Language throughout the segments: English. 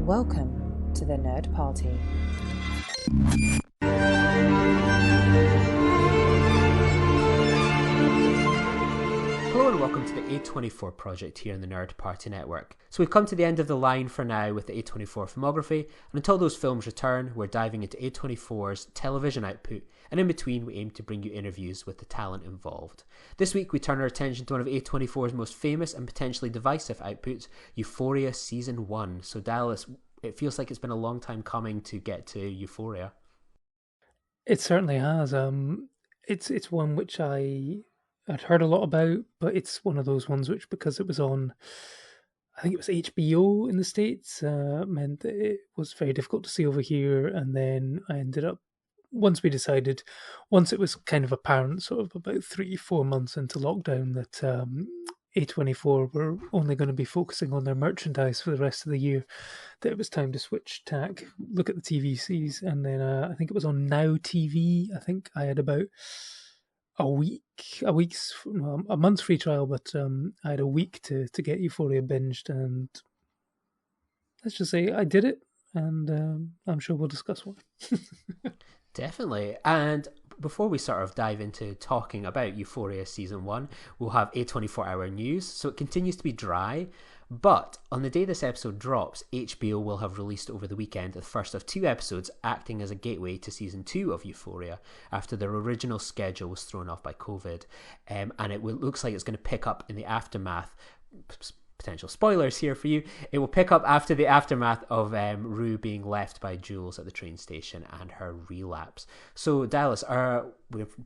Welcome to the Nerd Party. Hello and welcome to the A24 project here in the Nerd Party Network. So we've come to the end of the line for now with the A24 filmography, and until those films return, we're diving into A24's television output, and in between we aim to bring you interviews with the talent involved. This week we turn our attention to one of A24's most famous and potentially divisive outputs, Euphoria Season One. So Dallas, it feels like it's been a long time coming to get to Euphoria. It certainly has. It's one which I'd heard a lot about, but it's one of those ones which, because it was on, I think it was HBO in the States, meant that it was very difficult to see over here. And then I ended up, once it was kind of apparent, sort of about 3-4 months into lockdown, that A24 were only going to be focusing on their merchandise for the rest of the year, that it was time to switch tack, look at the TVCs. And then I think it was on Now TV. I think I had about a month's free trial, but I had a week to get Euphoria binged, and let's just say I did it, and I'm sure we'll discuss why. Definitely. And before we sort of dive into talking about Euphoria Season 1, we'll have a 24-hour news. So it continues to be dry, but on the day this episode drops, HBO will have released over the weekend the first of 2 episodes acting as a gateway to Season 2 of Euphoria after their original schedule was thrown off by COVID. And it looks like it's going to pick up in the aftermath. Potential spoilers here for you. It will pick up after the aftermath of Rue being left by Jules at the train station and her relapse. So Dallas,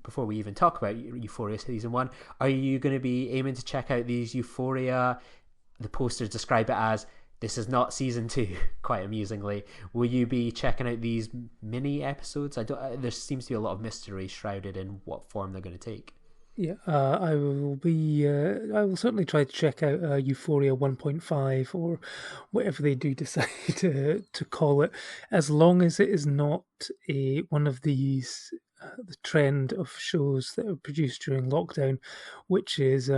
before we even talk about Euphoria Season 1, are you going to be aiming to check out these Euphoria? The posters describe it as, this is not Season 2, quite amusingly. Will you be checking out these mini episodes? There seems to be a lot of mystery shrouded in what form they're going to take. Yeah, I will be. I will certainly try to check out Euphoria 1.5 or whatever they do decide to call it, as long as it is not one of these the trend of shows that are produced during lockdown, which is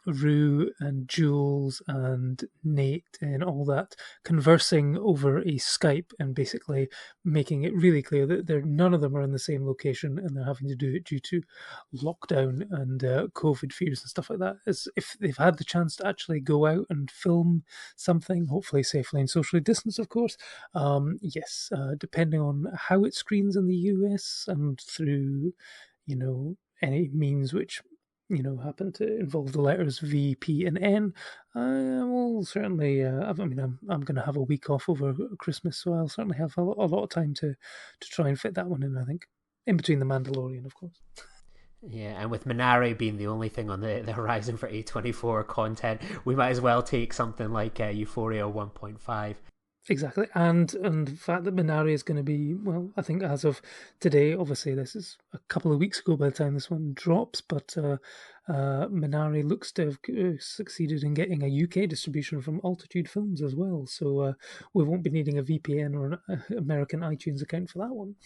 Rue and Jules and Nate and all that conversing over a Skype and basically making it really clear that none of them are in the same location and they're having to do it due to lockdown and COVID fears and stuff like that. As if they've had the chance to actually go out and film something, hopefully safely and socially distanced, of course. Yes, depending on how it screens in the US and through, any means which, happen to involve the letters V, P, and N, I will certainly, I'm going to have a week off over Christmas, so I'll certainly have a lot of time to try and fit that one in, I think. In between the Mandalorian, of course. Yeah, and with Minari being the only thing on the horizon for A24 content, we might as well take something like Euphoria 1.5. Exactly, and the fact that Minari is going to be, well, I think as of today, obviously this is a couple of weeks ago by the time this one drops, but Minari looks to have succeeded in getting a UK distribution from Altitude Films as well, so we won't be needing a VPN or an American iTunes account for that one.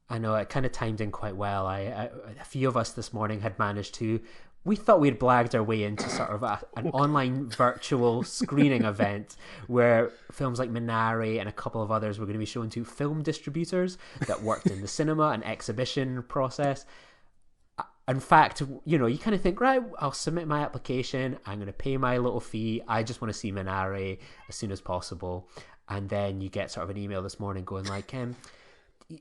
I know, it kind of timed in quite well. A few of us this morning had managed to... We thought we'd blagged our way into sort of an online virtual screening event where films like Minari and a couple of others were going to be shown to film distributors that worked in the cinema and exhibition process. In fact, you kind of think, right, I'll submit my application, I'm going to pay my little fee, I just want to see Minari as soon as possible. And then you get sort of an email this morning going like,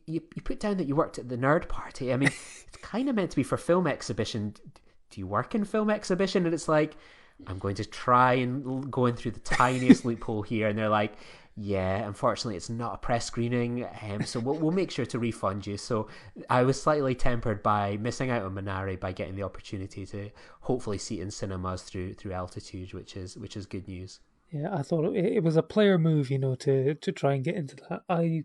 you put down that you worked at the Nerd Party. I mean, it's kind of meant to be for film exhibition. Do you work in film exhibition? And it's like, I'm going to try and go in through the tiniest loophole here. And they're like, yeah, unfortunately, it's not a press screening. So we'll make sure to refund you. So I was slightly tempered by missing out on Minari by getting the opportunity to hopefully see it in cinemas through Altitude, which is good news. Yeah, I thought it was a player move, to try and get into that. I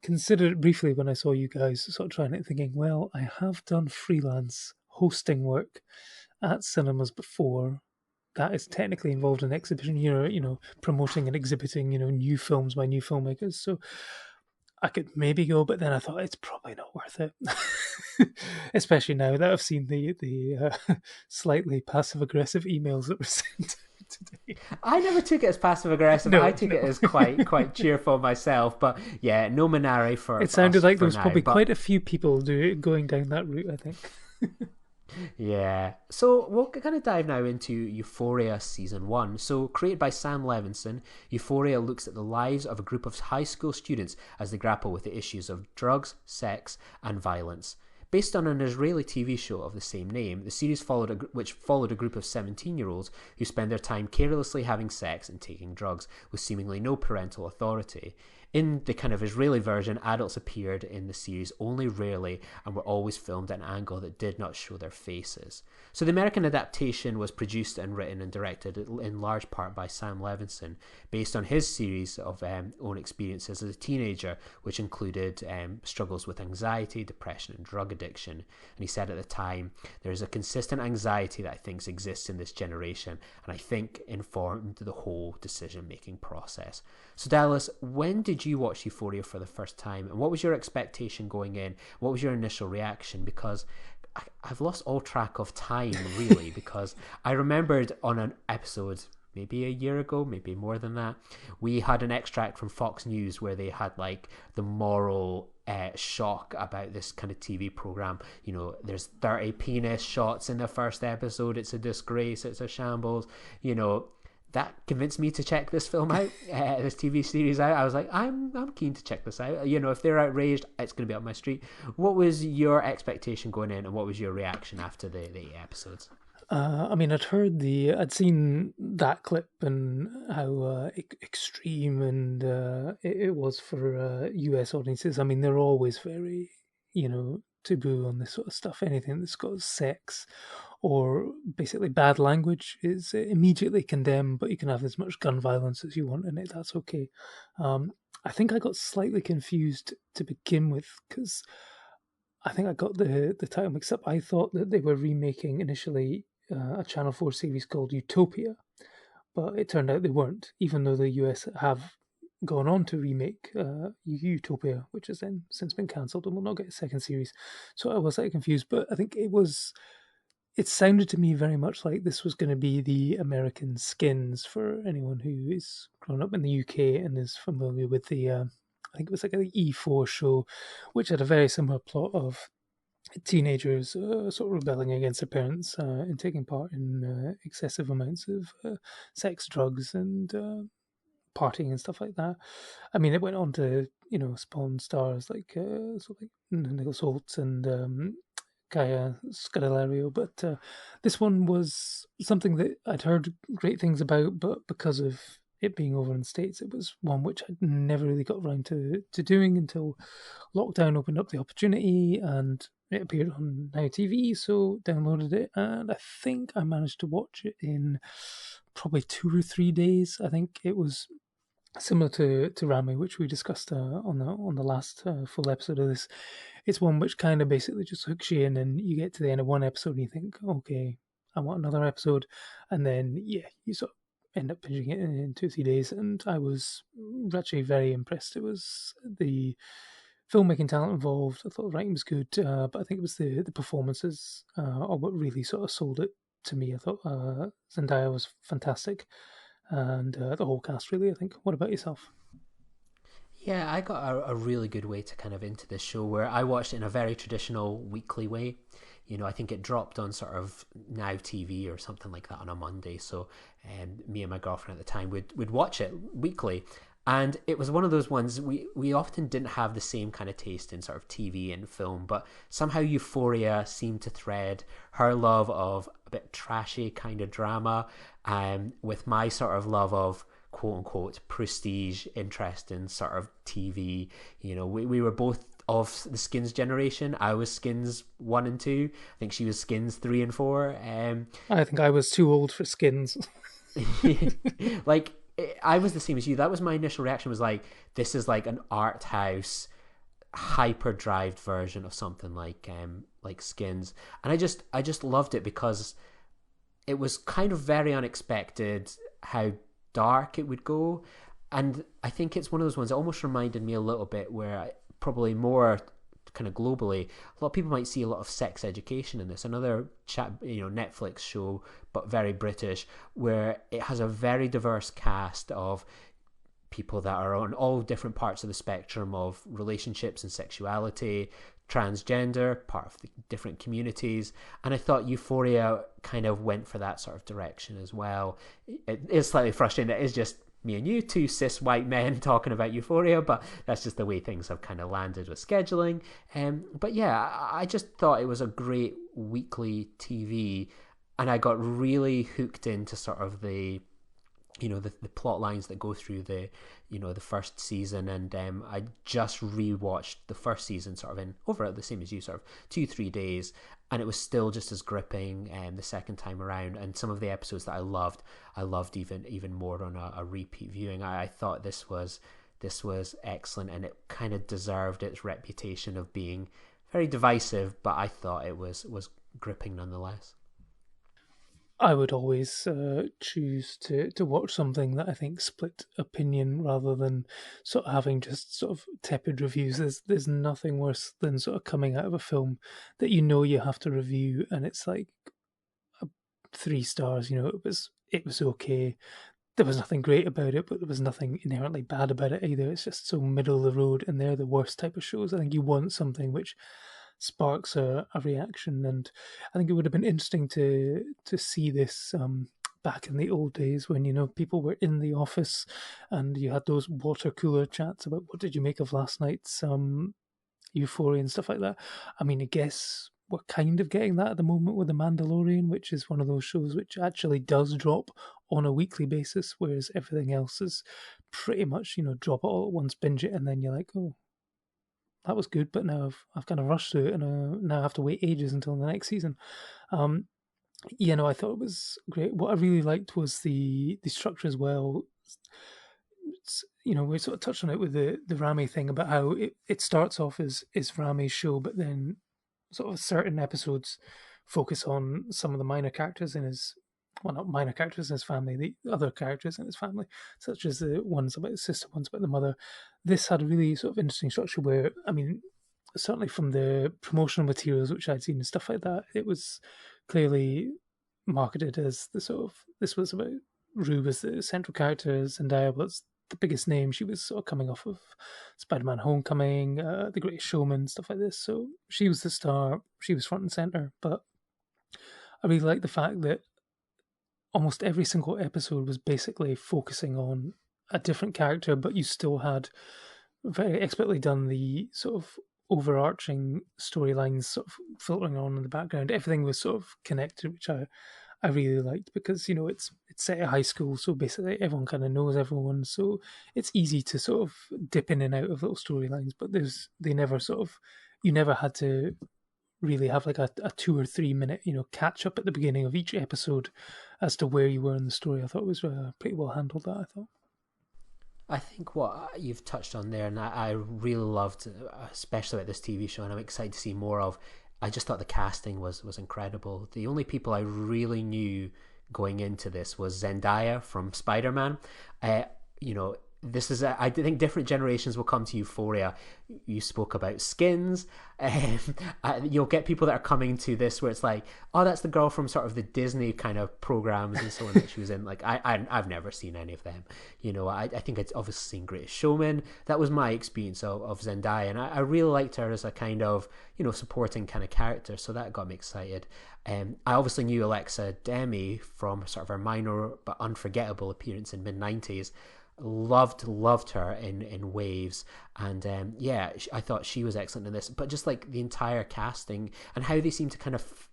considered it briefly when I saw you guys sort of trying it, thinking, well, I have done freelance hosting work at cinemas before. That is technically involved in exhibition, promoting and exhibiting, new films by new filmmakers. So I could maybe go, but then I thought it's probably not worth it, especially now that I've seen the slightly passive aggressive emails that were sent today. I never took it as passive aggressive. No, I took it as quite cheerful myself. But yeah, no Minari for it for sounded us like there for was now. probably But quite a few people going down that route, I think. yeah, so we'll kind of dive now into Euphoria Season 1. So, created by Sam Levinson, Euphoria looks at the lives of a group of high school students as they grapple with the issues of drugs, sex, and violence. Based on an Israeli TV show of the same name, the series which followed a group of 17-year-olds who spend their time carelessly having sex and taking drugs with seemingly no parental authority. In the kind of Israeli version, adults appeared in the series only rarely and were always filmed at an angle that did not show their faces. So the American adaptation was produced and written and directed in large part by Sam Levinson, based on his series of own experiences as a teenager, which included struggles with anxiety, depression, and drug addiction. And he said at the time, there is a consistent anxiety that I think exists in this generation, and I think informed the whole decision-making process. So Dallas, when did you watch Euphoria for the first time, and what was your expectation going in? What was your initial reaction? Because I've lost all track of time, really, because I remembered on an episode maybe a year ago, maybe more than that, we had an extract from Fox News where they had like the moral shock about this kind of TV program. You know, there's 30 penis shots in the first episode. It's a disgrace. It's a shambles. You know, that convinced me to check this film out, this TV series out. I was like, I'm keen to check this out. You know, if they're outraged, it's going to be up my street. What was your expectation going in, and what was your reaction after the 8 episodes? I mean, I'd seen that clip and how extreme and it was for US audiences. I mean, they're always very, taboo on this sort of stuff. Anything that's got sex or basically bad language is immediately condemned, but you can have as much gun violence as you want in it. That's okay. I think I got slightly confused to begin with because I think I got the title mixed up. I thought that they were remaking initially a Channel 4 series called Utopia, but it turned out they weren't, even though the US have gone on to remake Utopia, which has then since been cancelled and will not get a second series. So I was slightly confused, but I think it sounded to me very much like this was going to be the American Skins for anyone who is grown up in the UK and is familiar with I think it was like an E4 show, which had a very similar plot of teenagers sort of rebelling against their parents and taking part in excessive amounts of sex, drugs, and partying and stuff like that. I mean, it went on to spawn stars like Nicholas Hoult and Kaya Scodelario, but this one was something that I'd heard great things about, but because of it being over in the States, it was one which I'd never really got around to doing until lockdown opened up the opportunity and it appeared on Now TV, so downloaded it, and I think I managed to watch it in probably 2 or 3 days. I think it was similar to Rami, which we discussed on the last full episode of this. It's one which kind of basically just hooks you in, and you get to the end of one episode and you think, okay, I want another episode, and then you sort of end up binging it in 2 or 3 days. And I was actually very impressed. It was the filmmaking talent involved. I thought the writing was good, but I think it was the performances are what really sort of sold it to me. I thought Zendaya was fantastic, and the whole cast really, I think. What about yourself? Yeah, I got a really good way to kind of into this show where I watched it in a very traditional weekly way. You know, I think it dropped on sort of Now TV or something like that on a Monday. So me and my girlfriend at the time would watch it weekly. And it was one of those ones we often didn't have the same kind of taste in sort of TV and film, but somehow Euphoria seemed to thread her love of a bit trashy kind of drama with my sort of love of quote unquote prestige interest in sort of TV. You know, we were both of the Skins generation. I was Skins 1 and 2. I think she was Skins 3 and 4. I think I was too old for Skins. Like, I was the same as you. That was my initial reaction, was like, this is like an art house hyper-drived version of something like Skins. And I just loved it because it was kind of very unexpected how dark it would go. And I think it's one of those ones that almost reminded me a little bit where probably more kind of globally, a lot of people might see a lot of sex education in this. Another Netflix show, but very British, where it has a very diverse cast of people that are on all different parts of the spectrum of relationships and sexuality, transgender, part of the different communities. And I thought Euphoria kind of went for that sort of direction as well. It is slightly frustrating that it's just me and you, two cis white men, talking about Euphoria, but that's just the way things have kind of landed with scheduling. But yeah, I just thought it was a great weekly TV, and I got really hooked into sort of the plot lines that go through the first season. And I just rewatched the first season sort of in over the same as you, sort of 2-3 days, and it was still just as gripping the second time around. And some of the episodes that I loved even more on a repeat viewing. I thought this was excellent, and it kind of deserved its reputation of being very divisive, but I thought it was gripping nonetheless. I would always choose to watch something that I think split opinion rather than sort of having just sort of tepid reviews. There's nothing worse than sort of coming out of a film that you have to review and it's like 3 stars. It was okay. There was nothing great about it, but there was nothing inherently bad about it either. It's just so middle of the road, and they're the worst type of shows. I think you want something which sparks a reaction, and I think it would have been interesting to see this back in the old days when people were in the office and you had those water cooler chats about what did you make of last night's Euphoria and stuff like that. I mean, I guess we're kind of getting that at the moment with The Mandalorian, which is one of those shows which actually does drop on a weekly basis, whereas everything else is pretty much drop it all at once, binge it, and then you're like, oh, that was good, but now I've kind of rushed through it, and now I have to wait ages until the next season. I thought it was great. What I really liked was the structure as well. We sort of touched on it with the Rami thing about how it starts off as Rami's show, but then sort of certain episodes focus on some of the minor characters in his, well, not minor characters in his family, the other characters in his family, such as the ones about the sister, ones about the mother. This had a really sort of interesting structure where, I mean, certainly from the promotional materials which I'd seen and stuff like that, it was clearly marketed as this was about Rue as the central character, Zendaya was the biggest name. She was sort of coming off of Spider-Man Homecoming, The Greatest Showman, stuff like this. So she was the star. She was front and center. But I really like the fact that almost every single episode was basically focusing on a different character, but you still had very expertly done the sort of overarching storylines sort of filtering on in the background. Everything was sort of connected, which I really liked because it's set at high school, so basically everyone kind of knows everyone, so it's easy to sort of dip in and out of little storylines. But you never had to really have like a 2 or 3 minute catch up at the beginning of each episode as to where you were in the story. I thought it was pretty well handled. That I thought. I think what you've touched on there, and I really loved, especially at this TV show, and I'm excited to see more of. I just thought the casting was incredible. The only people I really knew going into this was Zendaya from Spider-Man. This is I think different generations will come to Euphoria. You spoke about Skins. You'll get people that are coming to this where it's like, oh, that's the girl from sort of the Disney kind of programs and so on that she was in. Like I've never seen any of them. I think I'd obviously seen Greatest Showman. That was my experience of Zendaya, and I really liked her as a kind of supporting kind of character. So that got me excited. I obviously knew Alexa Demi from sort of her minor but unforgettable appearance in mid-90s. Loved her in Waves, and I thought she was excellent in this. But just like the entire casting and how they seem to kind of,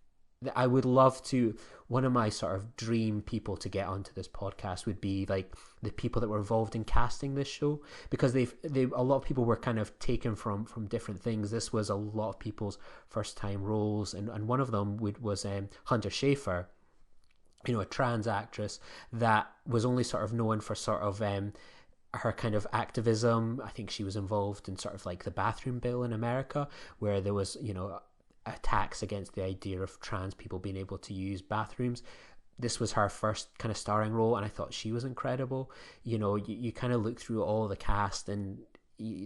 I would love to. One of my sort of dream people to get onto this podcast would be like the people that were involved in casting this show, because they a lot of people were kind of taken from different things. This was a lot of people's first time roles, and one of them was Hunter Schafer, a trans actress that was only sort of known for sort of her kind of activism. I think she was involved in sort of like the bathroom bill in America, where there was attacks against the idea of trans people being able to use bathrooms. This was her first kind of starring role, and I thought she was incredible. You kind of look through all the cast, and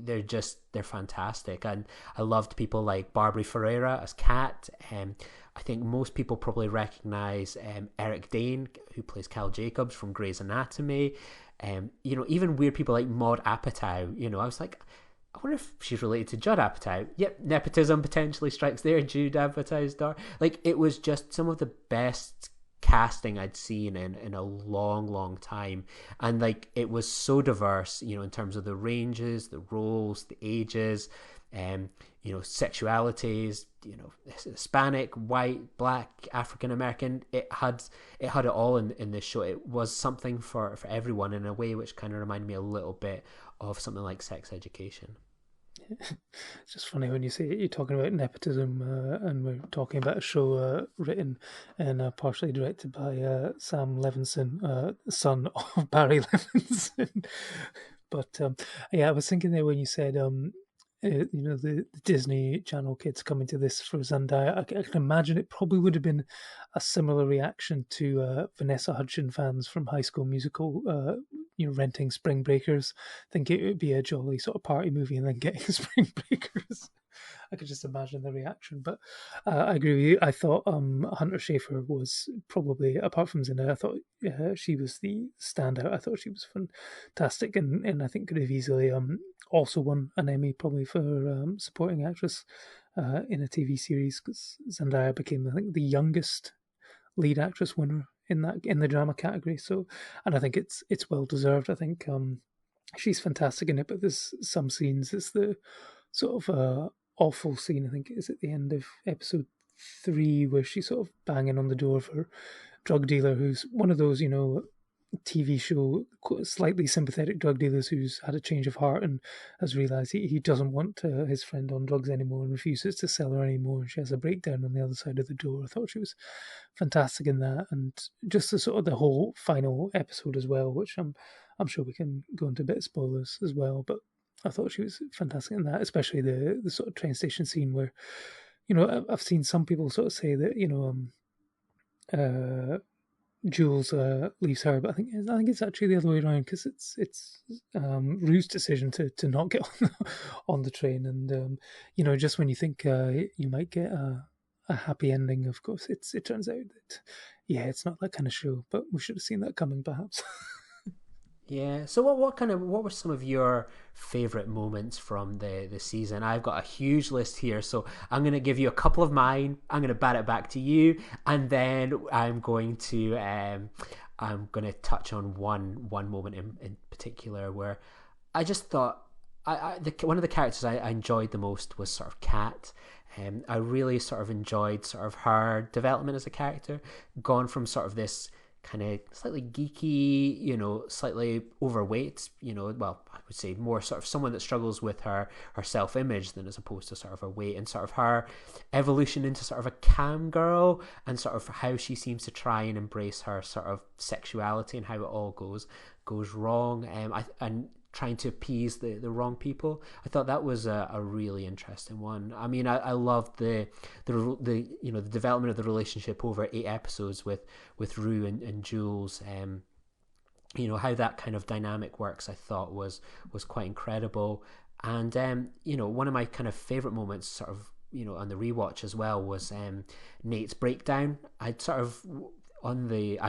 they're fantastic. And I loved people like Barbara Ferreira as Kat. I think most people probably recognize Eric Dane, who plays Cal Jacobs from Grey's Anatomy. Even weird people like Maud Apatow. I was like, I wonder if she's related to Judd Apatow. Yep, nepotism potentially strikes there. Judd Apatow's daughter. Like, it was just some of the best casting I'd seen in a long, long time. And like, it was so diverse, in terms of the ranges, the roles, the ages, sexualities, Hispanic, white, black, African American. It had it all in this show. It was something for everyone in a way which kind of reminded me a little bit of something like Sex Education. It's just funny when you say you're talking about nepotism, and we're talking about a show written and partially directed by Sam Levinson, son of Barry Levinson. But I was thinking there when you said, the Disney Channel kids coming to this for Zendaya. I can imagine it probably would have been a similar reaction to Vanessa Hudgens fans from High School Musical, renting Spring Breakers, thinking it would be a jolly sort of party movie, and then getting Spring Breakers. I could just imagine the reaction. But I agree with you. I thought Hunter Schafer was probably, apart from Zendaya, I thought she was the standout. I thought she was fantastic, and I think could have easily also won an Emmy probably for supporting actress in a TV series, because Zendaya became, I think, the youngest lead actress winner in the drama category. So, and I think it's well deserved. I think she's fantastic in it. But there's some scenes. It's the sort of awful scene, I think, is at the end of episode 3, where she's sort of banging on the door of her drug dealer, who's one of those, TV show slightly sympathetic drug dealers who's had a change of heart and has realised he doesn't want his friend on drugs anymore and refuses to sell her anymore, and she has a breakdown on the other side of the door. I thought she was fantastic in that, and just the sort of the whole final episode as well, which I'm sure we can go into a bit of spoilers as well, but I thought she was fantastic in that, especially the sort of train station scene where, I've seen some people sort of say that, Jules leaves her, but I think it's actually the other way around, because it's Rue's decision to not get on the train, and just when you think you might get a happy ending, of course it turns out that it's not that kind of show, but we should have seen that coming perhaps. Yeah. So what were some of your favorite moments from the season? I've got a huge list here, so I'm going to give you a couple of mine. I'm going to bat it back to you, and then I'm going to touch on one moment in particular where I just thought one of the characters I enjoyed the most was sort of Kat. I really sort of enjoyed sort of her development as a character, gone from sort of this kind of slightly geeky, slightly overweight, well, I would say more sort of someone that struggles with her self-image than as opposed to sort of her weight, and sort of her evolution into sort of a cam girl, and sort of how she seems to try and embrace her sort of sexuality and how it all goes wrong, and trying to appease the wrong people. I thought that was a really interesting one. I mean, I loved the development of the relationship over 8 episodes with Rue and Jules. How that kind of dynamic works, I thought was quite incredible. And one of my kind of favorite moments, sort of on the rewatch as well, was Nate's breakdown. I've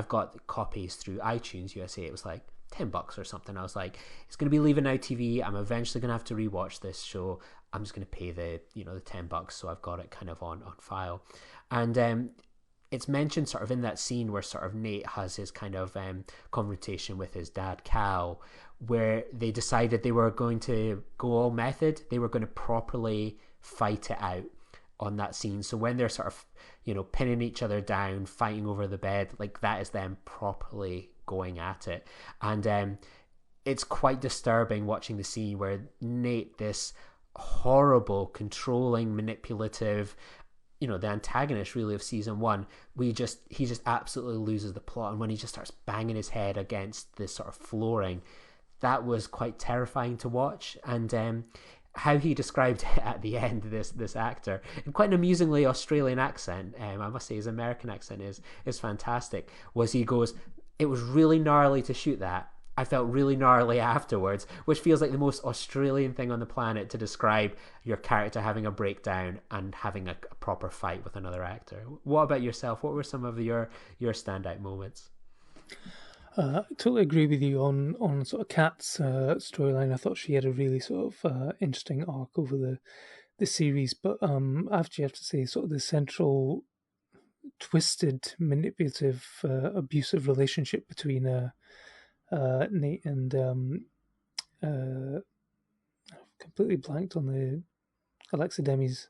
got copies through iTunes USA. It was like $10 or something. I was like, it's going to be leaving Now TV. I'm eventually going to have to rewatch this show. I'm just going to pay the $10, so I've got it kind of on file. And it's mentioned sort of in that scene where sort of Nate has his kind of confrontation with his dad Cal, where they decided they were going to go all method. They were going to properly fight it out on that scene. So when they're sort of pinning each other down, fighting over the bed, like that is them properly going at it. And it's quite disturbing watching the scene where Nate, this horrible, controlling, manipulative, the antagonist really of season 1, he just absolutely loses the plot, and when he just starts banging his head against this sort of flooring, that was quite terrifying to watch. And how he described it at the end, this actor, in quite an amusingly Australian accent, I must say his American accent is fantastic, was he goes, it was really gnarly to shoot that. I felt really gnarly afterwards, which feels like the most Australian thing on the planet to describe your character having a breakdown and having a proper fight with another actor. What about yourself? What were some of your standout moments? I totally agree with you on sort of Kat's storyline. I thought she had a really sort of interesting arc over the series, but I actually have to say, sort of the central twisted, manipulative, abusive relationship between Nate and completely blanked on the Alexa Demi's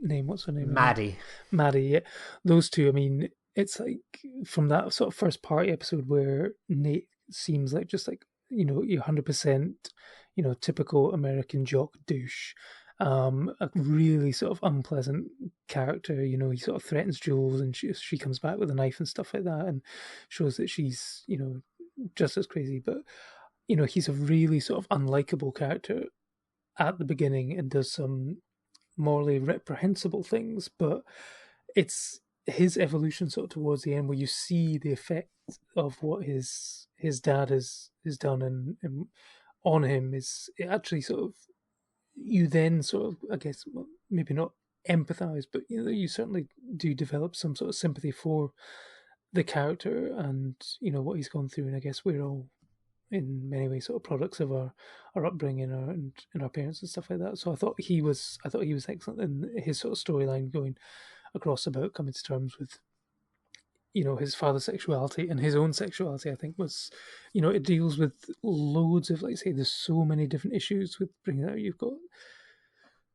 name. What's her name? Maddie. Maddie. Yeah, those two. I mean, it's like from that sort of first party episode where Nate seems like just like you're 100%, typical American jock douche. A really sort of unpleasant character. He sort of threatens Jules, and she comes back with a knife and stuff like that, and shows that she's just as crazy. But he's a really sort of unlikable character at the beginning and does some morally reprehensible things, but it's his evolution sort of towards the end where you see the effect of what his dad has done and on him is it actually sort of you then sort of I guess maybe not empathize, but you certainly do develop some sort of sympathy for the character and what he's gone through, and I guess we're all in many ways sort of products of our upbringing and our parents and stuff like that. So I thought he was excellent in his sort of storyline going across about coming to terms with his father's sexuality and his own sexuality. I think was it deals with loads of, like say, there's so many different issues with bringing out. You've got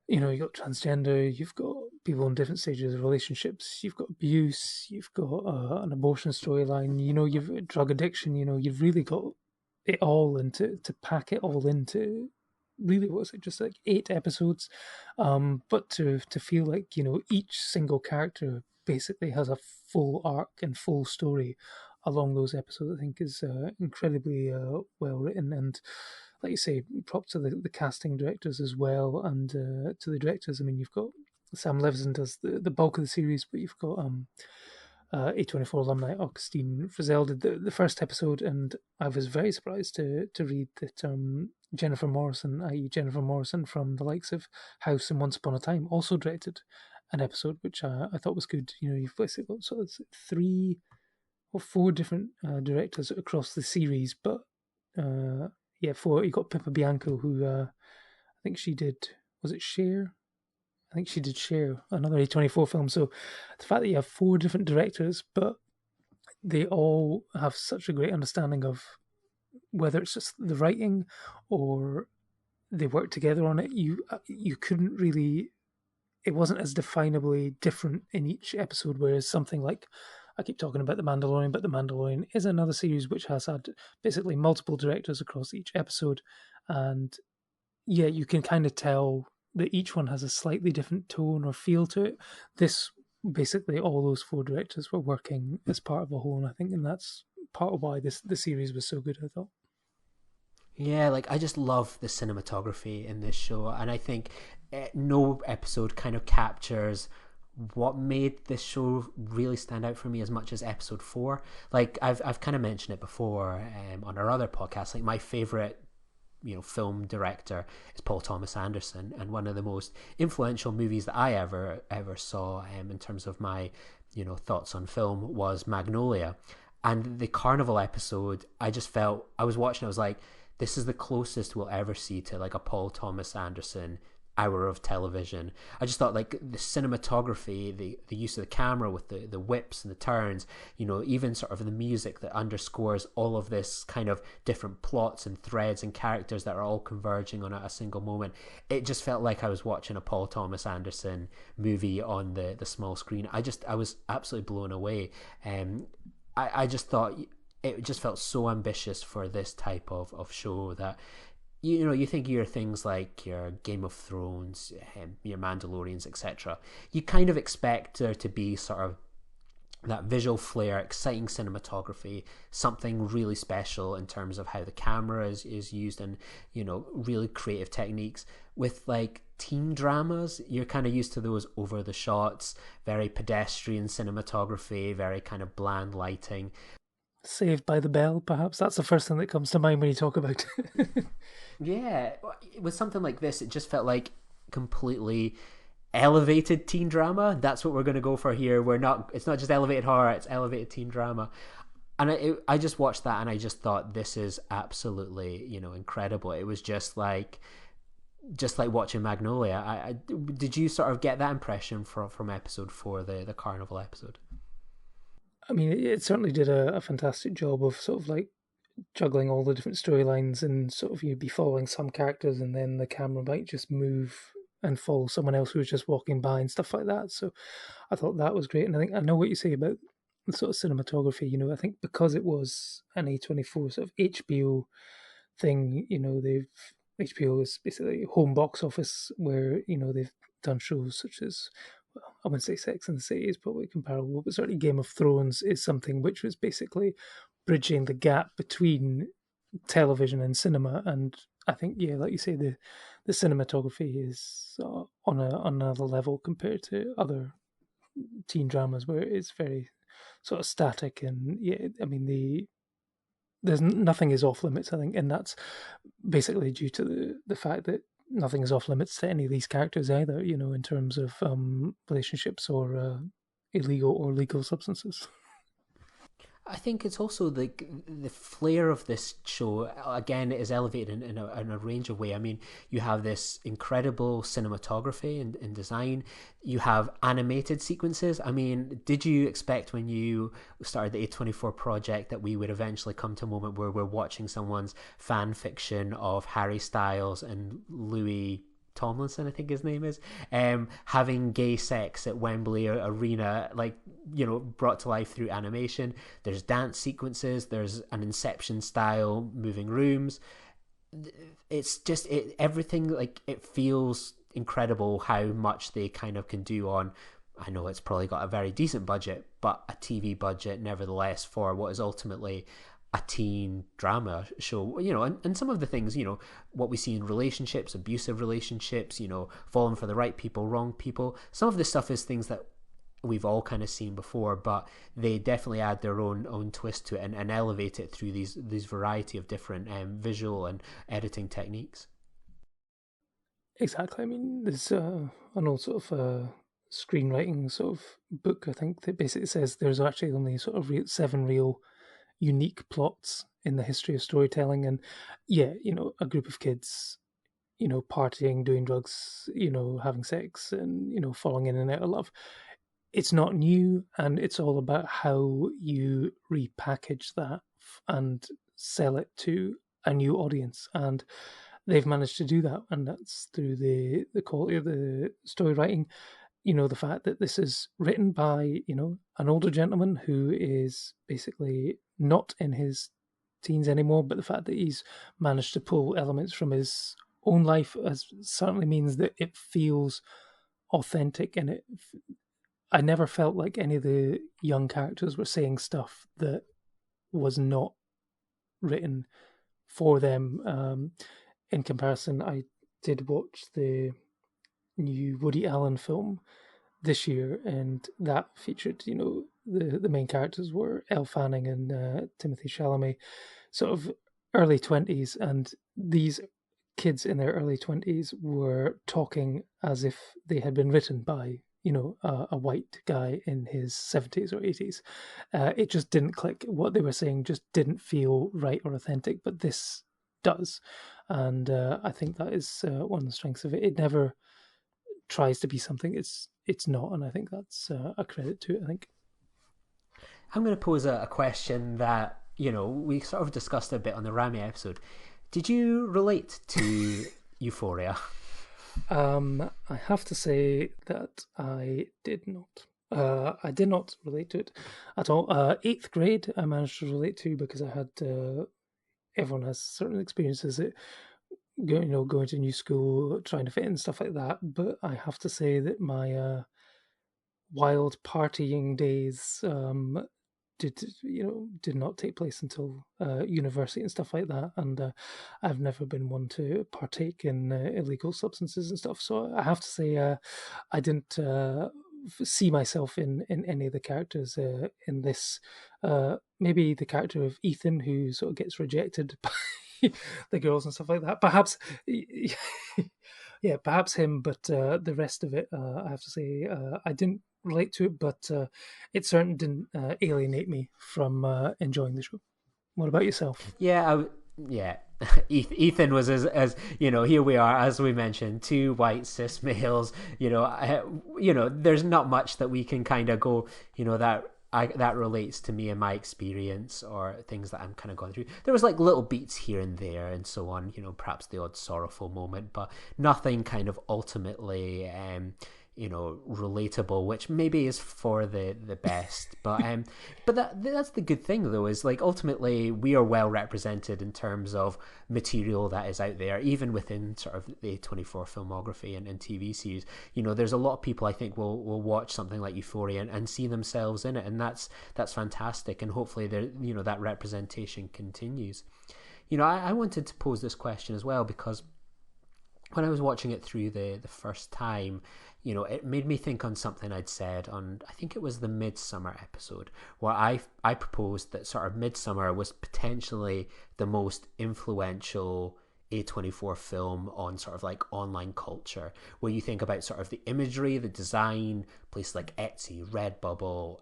transgender, you've got people in different stages of relationships, you've got abuse, you've got an abortion storyline, you've drug addiction, you've really got it all into to pack it all into really was it just like 8 episodes, but to feel like each single character basically has a full arc and full story along those episodes, I think is incredibly well written. And like you say, props to the casting directors as well, and to the directors. I mean, you've got Sam Levinson does the bulk of the series, but you've got A24 alumni Augustine Frizzell did the first episode, and I was very surprised to read that Jennifer Morrison, i.e. Jennifer Morrison from the likes of House and Once Upon a Time, also directed an episode, which I thought was good. You've basically got sort of 3 or 4 different directors across the series, but 4. You got Pippa Bianco, who I think she did, was it Cher? I think she did Cher, another A24 film. So the fact that you have 4 different directors, but they all have such a great understanding of whether it's just the writing or they work together on it, you couldn't really. It wasn't as definably different in each episode. Whereas something like, I keep talking about The Mandalorian, but The Mandalorian is another series which has had basically multiple directors across each episode, and yeah, you can kind of tell that each one has a slightly different tone or feel to it. This basically all those 4 directors were working as part of a whole, and I think, and that's part of why the series was so good, I thought. Yeah, like I just love the cinematography in this show, and I think no episode kind of captures what made this show really stand out for me as much as episode 4. Like I've kind of mentioned it before on our other podcast. Like my favorite film director is Paul Thomas Anderson, and one of the most influential movies that I ever saw in terms of my thoughts on film was Magnolia. And the carnival episode, I just felt, I was watching, I was like, this is the closest we'll ever see to like a Paul Thomas Anderson hour of television. I just thought like the cinematography, the use of the camera with the whips and the turns, even sort of the music that underscores all of this kind of different plots and threads and characters that are all converging on a single moment. It just felt like I was watching a Paul Thomas Anderson movie on the small screen. I was absolutely blown away. I just thought it just felt so ambitious for this type of show that you think your things like your Game of Thrones, your Mandalorians, etc. You kind of expect there to be sort of that visual flair, exciting cinematography, something really special in terms of how the camera is used, and really creative techniques. With like teen dramas, you're kind of used to those over the shots, very pedestrian cinematography, very kind of bland lighting. Saved by the Bell, perhaps. That's the first thing that comes to mind when you talk about it. Yeah, with something like this, it just felt like completely elevated teen drama. That's what we're going to go for here. We're not. It's not just elevated horror. It's elevated teen drama. And I just watched that and I just thought this is absolutely incredible. It was just like watching Magnolia. Did you sort of get that impression from episode 4, the carnival episode? I mean, it certainly did a fantastic job of sort of like juggling all the different storylines, and sort of you'd be following some characters and then the camera might just move and follow someone else who was just walking by and stuff like that. So I thought that was great. And I think I know what you say about the sort of cinematography. I think because it was an A24 sort of HBO thing, they've HBO is basically home box office where, they've done shows such as, well, I wouldn't say Sex and the City is probably comparable, but certainly Game of Thrones is something which was basically bridging the gap between television and cinema. And I think, yeah, like you say, the cinematography is on another level compared to other teen dramas where it's very sort of static. And yeah, I mean, there's nothing is off limits, I think, and that's basically due to the fact that nothing is off limits to any of these characters either, in terms of relationships or illegal or legal substances. I think it's also the flair of this show. Again, it is elevated in a range of ways. I mean, you have this incredible cinematography and design. You have animated sequences. I mean, did you expect when you started the A24 project that we would eventually come to a moment where we're watching someone's fan fiction of Harry Styles and Louis Tomlinson, I think his name is, having gay sex at Wembley Arena, brought to life through animation? There's dance sequences, there's an Inception style moving rooms. It's just everything, like, it feels incredible how much they kind of can do on. I know it's probably got a very decent budget, but a TV budget nevertheless for what is ultimately a teen drama show, and some of the things, what we see in relationships, abusive relationships, falling for the right people, wrong people. Some of this stuff is things that we've all kind of seen before, but they definitely add their own twist to it and elevate it through these variety of different visual and editing techniques. Exactly. I mean, there's an old sort of screenwriting sort of book, I think, that basically says there's actually only sort of 7 real unique plots in the history of storytelling. And yeah, a group of kids, partying, doing drugs, having sex, and falling in and out of love. It's not new, and it's all about how you repackage that and sell it to a new audience. And they've managed to do that, and that's through the quality of the story writing. The fact that this is written by an older gentleman who is basically not in his teens anymore, but the fact that he's managed to pull elements from his own life certainly means that it feels authentic. And I never felt like any of the young characters were saying stuff that was not written for them. In comparison, I did watch the new Woody Allen film this year, and that featured, the main characters were Elle Fanning and Timothy Chalamet, sort of early 20s, and these kids in their early 20s were talking as if they had been written by, a white guy in his 70s or 80s. It just didn't click. What they were saying just didn't feel right or authentic, but this does. And I think that is one of the strengths of it. It never tries to be something it's not, and I think that's a credit to it, I think. I'm going to pose a question that we sort of discussed a bit on the Rami episode. Did you relate to Euphoria? I have to say that I did not. I did not relate to it at all. Eighth grade, I managed to relate to because I had. Everyone has certain experiences that going to new school, trying to fit in, stuff like that. But I have to say that my wild partying days did not take place until university and stuff like that. And I've never been one to partake in illegal substances and stuff. So I have to say I didn't see myself in any of the characters in this. Maybe the character of Ethan, who sort of gets rejected by the girls and stuff like that. Perhaps, yeah, perhaps him. But the rest of it, I have to say, I didn't relate to it, but it certainly didn't alienate me from enjoying the show. What about yourself? Yeah, yeah. Ethan was as you know. Here we are, as we mentioned, two white cis males. There's not much that we can kind of go. That relates to me and my experience or things that I'm kind of going through. There was like little beats here and there and so on. Perhaps the odd sorrowful moment, but nothing kind of ultimately relatable, which maybe is for the best. But that's the good thing though, is like ultimately we are well represented in terms of material that is out there, even within sort of the 24 filmography and TV series. There's a lot of people I think will watch something like Euphoria and see themselves in it, and that's fantastic, and hopefully that representation continues. I wanted to pose this question as well, because when I was watching it through the first time, it made me think on something I'd said on, I think it was the Midsummer episode, where I proposed that sort of Midsummer was potentially the most influential A24 film on sort of like online culture, where you think about sort of the imagery, the design, places like Etsy, Redbubble,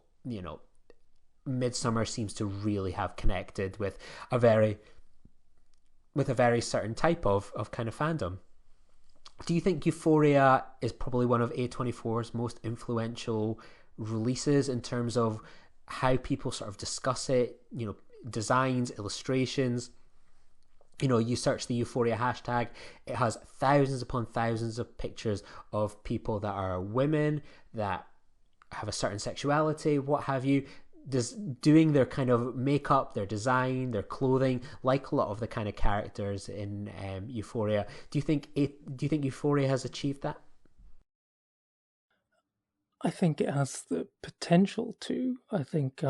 Midsummer seems to really have connected with a very certain type of kind of fandom. Do you think Euphoria is probably one of A24's most influential releases in terms of how people sort of discuss it, designs, illustrations? You search the Euphoria hashtag, it has thousands upon thousands of pictures of people that are women, that have a certain sexuality, what have you, doing their kind of makeup, their design, their clothing, like a lot of the kind of characters in Euphoria. Do you think Euphoria has achieved that? I think it has the potential to. I think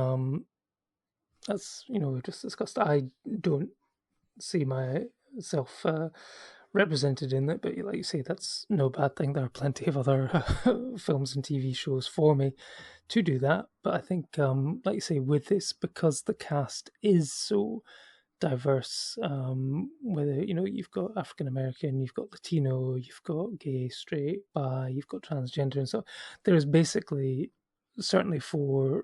as we just discussed, I don't see myself represented in it, but like you say, that's no bad thing. There are plenty of other films and TV shows for me to do that. But I think, like you say, with this, because the cast is so diverse, whether you've got African American, you've got Latino, you've got gay, straight, bi, you've got transgender, and so there is basically, certainly for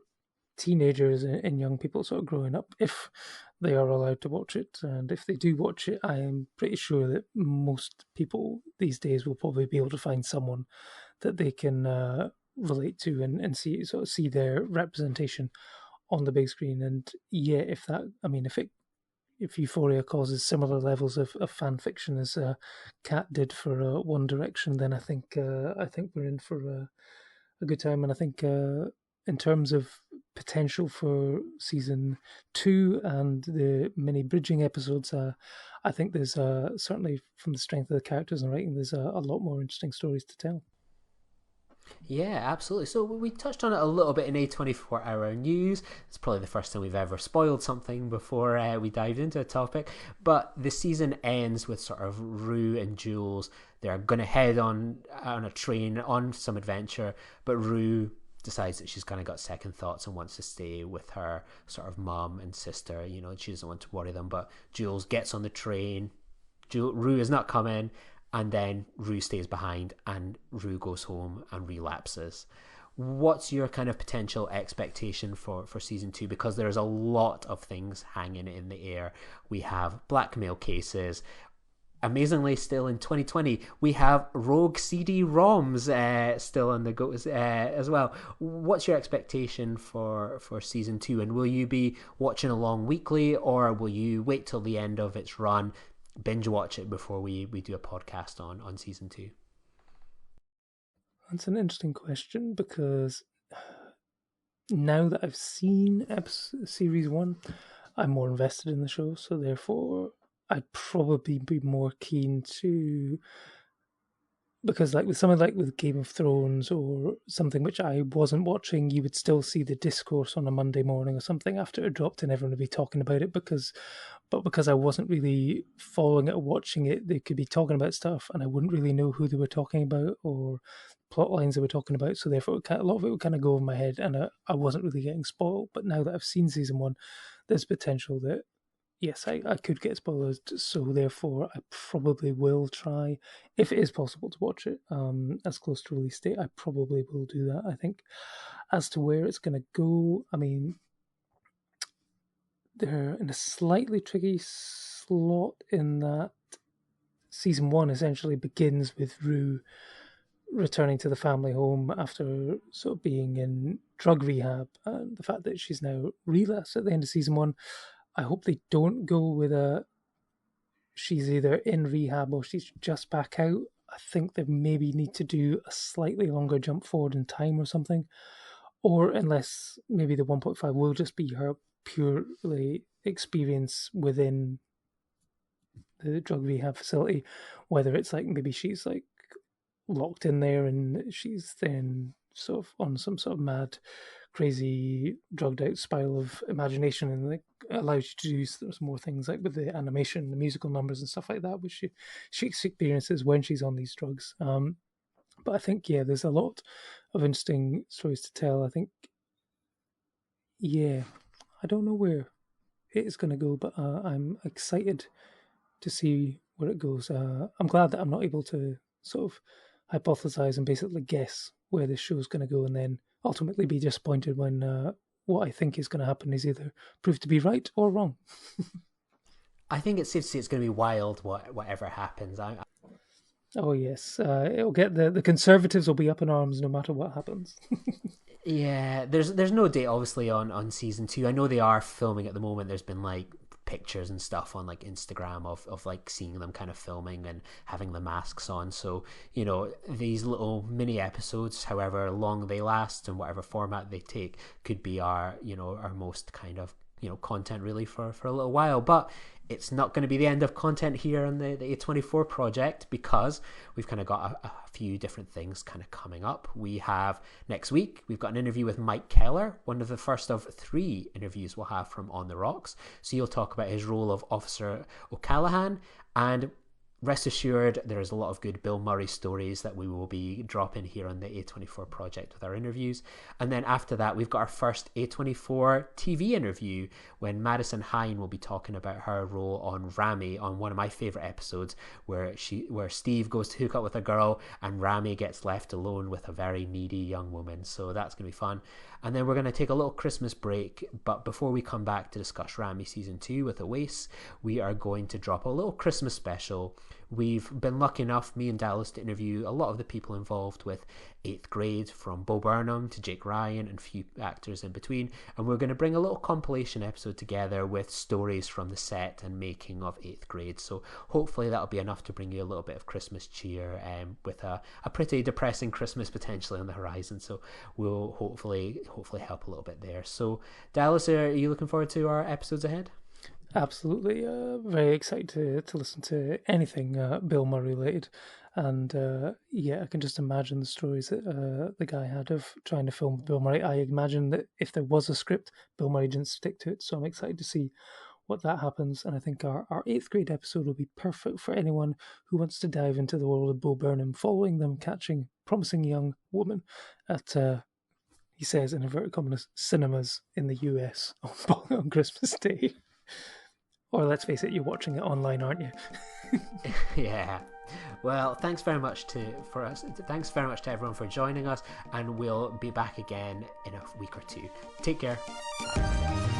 teenagers and young people sort of growing up, if they are allowed to watch it, and if they do watch it, I am pretty sure that most people these days will probably be able to find someone that they can relate to and see their representation on the big screen. And yeah, if Euphoria causes similar levels of fan fiction as Cat did for One Direction, then I think we're in for a good time. And I think in terms of potential for season 2 and the many bridging episodes, I think there's certainly, from the strength of the characters and writing, there's a lot more interesting stories to tell. Yeah, absolutely. So we touched on it a little bit in A24 Hour News. It's probably the first time we've ever spoiled something before we dived into a topic. But the season ends with sort of Rue and Jules. They're going to head on a train on some adventure, but Rue decides that she's kind of got second thoughts and wants to stay with her sort of mum and sister. She doesn't want to worry them. But Jules gets on the train. Rue is not coming. And then Rue stays behind, and Rue goes home and relapses. What's your kind of potential expectation for season 2? Because there's a lot of things hanging in the air. We have blackmail cases. Amazingly, still in 2020, we have rogue CD-ROMs still on the go as well. What's your expectation for season 2? And will you be watching along weekly, or will you wait till the end of its run, binge watch it before we do a podcast on season 2? That's an interesting question, because now that I've seen series 1, I'm more invested in the show, so therefore I'd probably be more keen to because like with something like with Game of Thrones or something which I wasn't watching, you would still see the discourse on a Monday morning or something after it dropped, and everyone would be talking about it because I wasn't really following it or watching it, they could be talking about stuff and I wouldn't really know who they were talking about or plot lines they were talking about. So therefore, a lot of it would kind of go over my head, and I wasn't really getting spoiled. But now that I've seen season one, there's potential that yes, I could get spoilers. So therefore, I probably will try, if it is possible to watch it as close to release date. I probably will do that. I think as to where it's going to go, I mean, they're in a slightly tricky slot in that season one essentially begins with Rue returning to the family home after sort of being in drug rehab, and the fact that she's now relapsed at the end of season one. I hope they don't go with a she's either in rehab or she's just back out. I think they maybe need to do a slightly longer jump forward in time or something, or unless maybe the 1.5 will just be her purely experience within the drug rehab facility, whether it's like maybe she's like locked in there and she's then sort of on some sort of mad, crazy, drugged out spiral of imagination, and like allows you to do some more things like with the animation, the musical numbers and stuff like that, which she experiences when she's on these drugs. But I think there's a lot of interesting stories to tell. I think I don't know where it is going to go, but I'm excited to see where it goes. I'm glad that I'm not able to sort of hypothesize and basically guess where this show is going to go, and then ultimately be disappointed when what I think is going to happen is either proved to be right or wrong. I think it's safe to say it's going to be wild, whatever happens. Oh yes, it'll get the conservatives will be up in arms no matter what happens. Yeah, there's no date obviously on season 2. I know they are filming at the moment. There's been like pictures and stuff on like Instagram of like seeing them kind of filming and having the masks on. So, you know, these little mini episodes, however long they last and whatever format they take, could be our most kind of, content really for a little while. But it's not going to be the end of content here on the A24 project, because we've kind of got a few different things kind of coming up. We have next week, we've got an interview with Mike Keller, one of the first of 3 interviews we'll have from On the Rocks. So he'll talk about his role of Officer O'Callaghan, and rest assured there is a lot of good Bill Murray stories that we will be dropping here on the A24 project with our interviews. And then after that, we've got our first A24 TV interview when Madison Hine will be talking about her role on Rami, on one of my favorite episodes where Steve goes to hook up with a girl and Rami gets left alone with a very needy young woman. So that's going to be fun. And then we're going to take a little Christmas break, but before we come back to discuss Rami Season 2 with Oasis, we are going to drop a little Christmas special. We've been lucky enough, me and Dallas, to interview a lot of the people involved with 8th Grade, from Bo Burnham to Jake Ryan and a few actors in between, and we're going to bring a little compilation episode together with stories from the set and making of 8th Grade. So hopefully that'll be enough to bring you a little bit of Christmas cheer, with a pretty depressing Christmas potentially on the horizon. So we'll hopefully help a little bit there. So Dallas, are you looking forward to our episodes ahead? Absolutely, very excited to listen to anything Bill Murray related, and I can just imagine the stories that the guy had of trying to film Bill Murray. I imagine that if there was a script, Bill Murray didn't stick to it, so I'm excited to see what that happens. And I think our 8th Grade episode will be perfect for anyone who wants to dive into the world of Bo Burnham, following them catching promising young woman at he says in inverted commas cinemas in the US on Christmas Day. Or let's face it, you're watching it online, aren't you? Yeah. Well, thanks very much to everyone for joining us, and we'll be back again in a week or two. Take care. Bye.